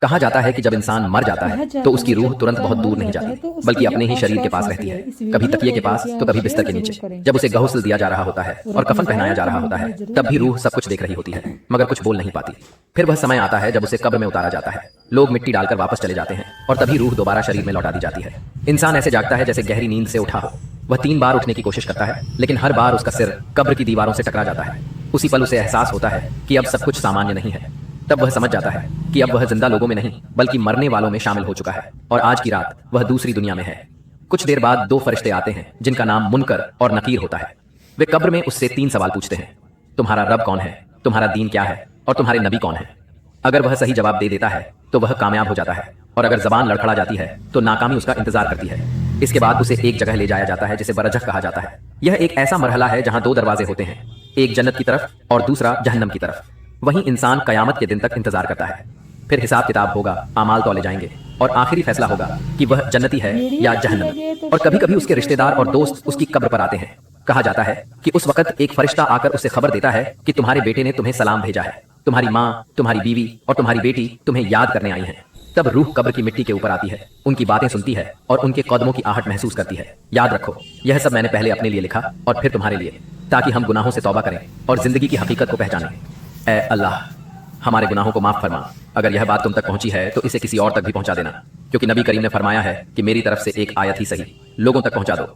कहा जाता है कि जब इंसान मर जाता है तो उसकी रूह तुरंत बहुत दूर नहीं जाती, बल्कि अपने ही शरीर के पास रहती है, कभी तकिए के पास तो कभी बिस्तर के नीचे। जब उसे गहुस्ल दिया जा रहा होता है और कफन पहनाया जा रहा होता है, तब भी रूह सब कुछ देख रही होती है मगर कुछ बोल नहीं पाती। फिर वह समय आता है जब उसे कब्र में उतारा जाता है, लोग मिट्टी डालकर वापस चले जाते हैं और तभी रूह दोबारा शरीर में लौटा दी जाती है। इंसान ऐसे जागता है जैसे गहरी नींद से उठा हो। वह 3 बार उठने की कोशिश करता है, लेकिन हर बार उसका सिर कब्र की दीवारों से टकरा जाता है। उसी पल उसे एहसास होता है कि अब सब कुछ सामान्य नहीं है। तब वह समझ जाता है कि अब वह जिंदा लोगों में नहीं बल्कि मरने वालों में शामिल हो चुका है और आज की रात वह दूसरी दुनिया में है। कुछ देर बाद 2 फरिश्ते आते हैं जिनका नाम मुनकर और नकीर होता है। वे कब्र में उससे 3 सवाल पूछते हैं, तुम्हारा रब कौन है, तुम्हारा दीन क्या है और तुम्हारे नबी कौन है। अगर वह सही जवाब दे देता है तो वह कामयाब हो जाता है और अगर जबान लड़खड़ा जाती है तो नाकामी उसका इंतजार करती है। इसके बाद उसे एक जगह ले जाया जाता है जिसे बरजख कहा जाता है। यह एक ऐसा मरहला है जहां 2 दरवाजे होते हैं, एक जन्नत की तरफ और दूसरा जहन्नम की तरफ। वहीं इंसान कयामत के दिन तक इंतजार करता है। फिर हिसाब किताब होगा, आमाल तौले जाएंगे और आखिरी फैसला होगा कि वह जन्नती है या जहन्नमी। और कभी कभी उसके रिश्तेदार और दोस्त उसकी कब्र पर आते हैं। कहा जाता है कि उस वक्त एक फरिश्ता आकर उसे खबर देता है कि तुम्हारे बेटे ने तुम्हें सलाम भेजा है, तुम्हारी माँ, तुम्हारी बीवी और तुम्हारी बेटी तुम्हें याद करने आई हैं। तब रूह कब्र की मिट्टी के ऊपर आती है, उनकी बातें सुनती है और उनके कदमों की आहट महसूस करती है। याद रखो, यह सब मैंने पहले अपने लिए लिखा और फिर तुम्हारे लिए, ताकि हम गुनाहों से तौबा करें और जिंदगी की हकीकत को पहचानें। ऐ अल्लाह, हमारे गुनाहों को माफ फरमा। अगर यह बात तुम तक पहुंची है तो इसे किसी और तक भी पहुंचा देना, क्योंकि नबी करीम ने फरमाया है कि मेरी तरफ से एक आयत ही सही लोगों तक पहुंचा दो।